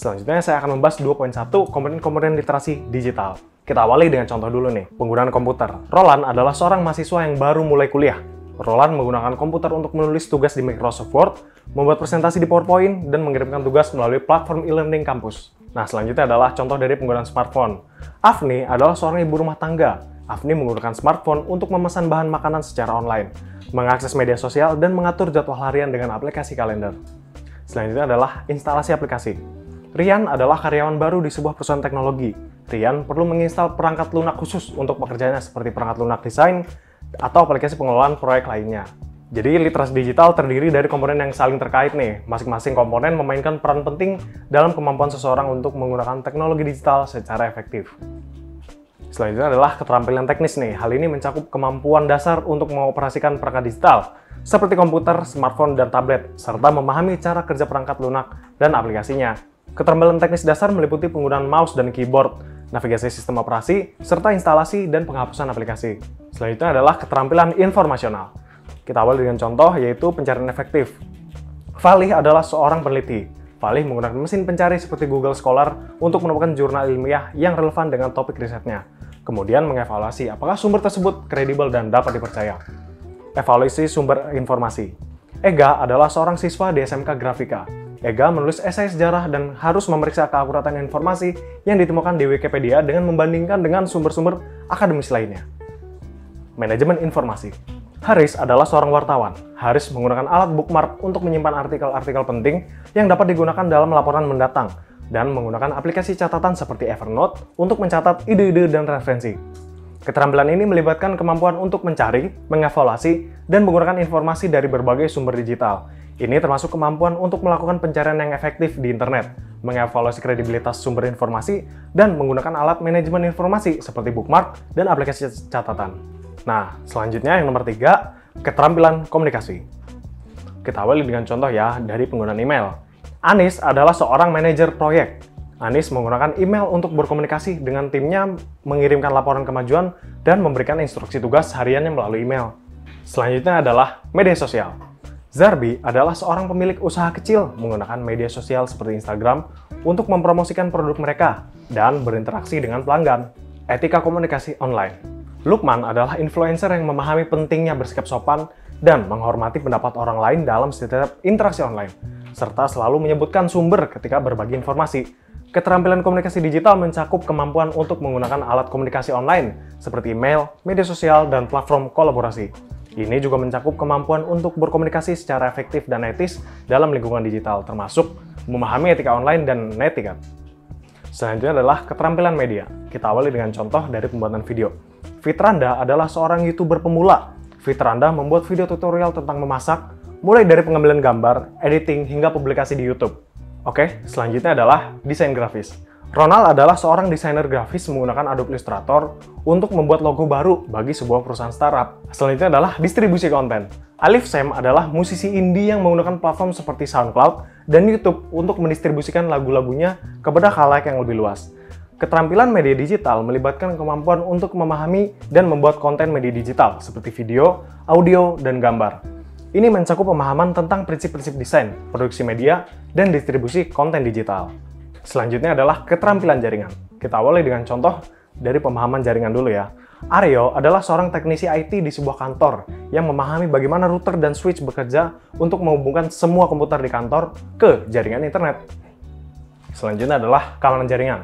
Selanjutnya saya akan membahas 2.1 komponen-komponen literasi digital. Kita awali dengan contoh dulu nih, penggunaan komputer. Roland adalah seorang mahasiswa yang baru mulai kuliah. Roland menggunakan komputer untuk menulis tugas di Microsoft Word, membuat presentasi di PowerPoint, dan mengirimkan tugas melalui platform e-learning kampus. Nah, selanjutnya adalah contoh dari penggunaan smartphone. Afni adalah seorang ibu rumah tangga. Afni menggunakan smartphone untuk memesan bahan makanan secara online, mengakses media sosial, dan mengatur jadwal harian dengan aplikasi kalender. Selanjutnya adalah instalasi aplikasi. Rian adalah karyawan baru di sebuah perusahaan teknologi. Rian perlu menginstal perangkat lunak khusus untuk pekerjaannya seperti perangkat lunak desain atau aplikasi pengelolaan proyek lainnya. Jadi literasi digital terdiri dari komponen yang saling terkait nih. Masing-masing komponen memainkan peran penting dalam kemampuan seseorang untuk menggunakan teknologi digital secara efektif. Selanjutnya adalah keterampilan teknis nih. Hal ini mencakup kemampuan dasar untuk mengoperasikan perangkat digital seperti komputer, smartphone, dan tablet, serta memahami cara kerja perangkat lunak dan aplikasinya. Keterampilan teknis dasar meliputi penggunaan mouse dan keyboard, navigasi sistem operasi, serta instalasi dan penghapusan aplikasi. Selanjutnya adalah keterampilan informasional. Kita awali dengan contoh, yaitu pencarian efektif. Falih adalah seorang peneliti. Falih menggunakan mesin pencari seperti Google Scholar untuk menemukan jurnal ilmiah yang relevan dengan topik risetnya. Kemudian mengevaluasi apakah sumber tersebut kredibel dan dapat dipercaya. Evaluasi sumber informasi. Ega adalah seorang siswa di SMK Grafika. Ega menulis esai sejarah dan harus memeriksa keakuratan informasi yang ditemukan di Wikipedia dengan membandingkan dengan sumber-sumber akademis lainnya. Manajemen informasi. Haris adalah seorang wartawan. Haris menggunakan alat bookmark untuk menyimpan artikel-artikel penting yang dapat digunakan dalam laporan mendatang dan menggunakan aplikasi catatan seperti Evernote untuk mencatat ide-ide dan referensi. Keterampilan ini melibatkan kemampuan untuk mencari, mengevaluasi, dan menggunakan informasi dari berbagai sumber digital. Ini termasuk kemampuan untuk melakukan pencarian yang efektif di internet, mengevaluasi kredibilitas sumber informasi, dan menggunakan alat manajemen informasi seperti bookmark dan aplikasi catatan. Nah, selanjutnya yang nomor 3, keterampilan komunikasi. Kita awali dengan contoh ya, dari penggunaan email. Anis adalah seorang manajer proyek. Anis menggunakan email untuk berkomunikasi dengan timnya, mengirimkan laporan kemajuan, dan memberikan instruksi tugas hariannya melalui email. Selanjutnya adalah media sosial. Zarbi adalah seorang pemilik usaha kecil menggunakan media sosial seperti Instagram untuk mempromosikan produk mereka dan berinteraksi dengan pelanggan. Etika komunikasi online. Lukman adalah influencer yang memahami pentingnya bersikap sopan dan menghormati pendapat orang lain dalam setiap interaksi online, serta selalu menyebutkan sumber ketika berbagi informasi. Keterampilan komunikasi digital mencakup kemampuan untuk menggunakan alat komunikasi online seperti email, media sosial, dan platform kolaborasi. Ini juga mencakup kemampuan untuk berkomunikasi secara efektif dan etis dalam lingkungan digital, termasuk memahami etika online dan netiquette. Selanjutnya adalah keterampilan media. Kita awali dengan contoh dari pembuatan video. Fitranda adalah seorang YouTuber pemula. Fitranda membuat video tutorial tentang memasak, mulai dari pengambilan gambar, editing, hingga publikasi di YouTube. Oke, selanjutnya adalah desain grafis. Ronald adalah seorang desainer grafis menggunakan Adobe Illustrator untuk membuat logo baru bagi sebuah perusahaan startup. Selanjutnya adalah distribusi konten. Alif Sam adalah musisi indie yang menggunakan platform seperti SoundCloud dan YouTube untuk mendistribusikan lagu-lagunya kepada khalayak yang lebih luas. Keterampilan media digital melibatkan kemampuan untuk memahami dan membuat konten media digital seperti video, audio, dan gambar. Ini mencakup pemahaman tentang prinsip-prinsip desain, produksi media, dan distribusi konten digital. Selanjutnya adalah keterampilan jaringan. Kita awali dengan contoh dari pemahaman jaringan dulu ya. Aryo adalah seorang teknisi IT di sebuah kantor yang memahami bagaimana router dan switch bekerja untuk menghubungkan semua komputer di kantor ke jaringan internet. Selanjutnya adalah keamanan jaringan.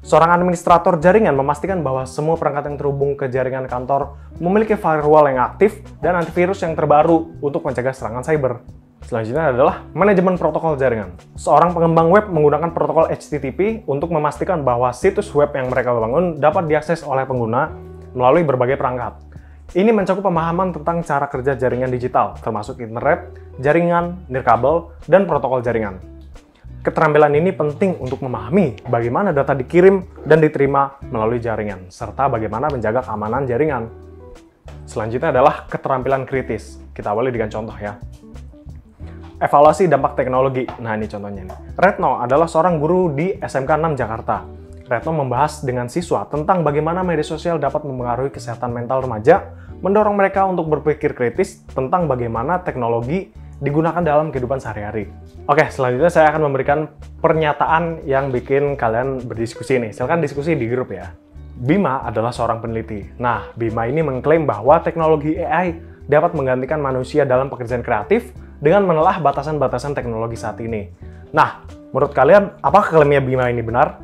Seorang administrator jaringan memastikan bahwa semua perangkat yang terhubung ke jaringan kantor memiliki firewall yang aktif dan antivirus yang terbaru untuk mencegah serangan cyber. Selanjutnya adalah manajemen protokol jaringan. Seorang pengembang web menggunakan protokol HTTP untuk memastikan bahwa situs web yang mereka bangun dapat diakses oleh pengguna melalui berbagai perangkat. Ini mencakup pemahaman tentang cara kerja jaringan digital, termasuk internet, jaringan, nirkabel, dan protokol jaringan. Keterampilan ini penting untuk memahami bagaimana data dikirim dan diterima melalui jaringan, serta bagaimana menjaga keamanan jaringan. Selanjutnya adalah keterampilan kritis. Kita awali dengan contoh ya. Evaluasi dampak teknologi. Nah, ini contohnya nih. Retno adalah seorang guru di SMK 6 Jakarta. Retno membahas dengan siswa tentang bagaimana media sosial dapat mempengaruhi kesehatan mental remaja, mendorong mereka untuk berpikir kritis tentang bagaimana teknologi digunakan dalam kehidupan sehari-hari. Oke, selanjutnya saya akan memberikan pernyataan yang bikin kalian berdiskusi nih. Silakan diskusi di grup ya. Bima adalah seorang peneliti. Nah, Bima ini mengklaim bahwa teknologi AI dapat menggantikan manusia dalam pekerjaan kreatif dengan menelah batasan-batasan teknologi saat ini. Nah, menurut kalian, apakah klaimnya Bima ini benar?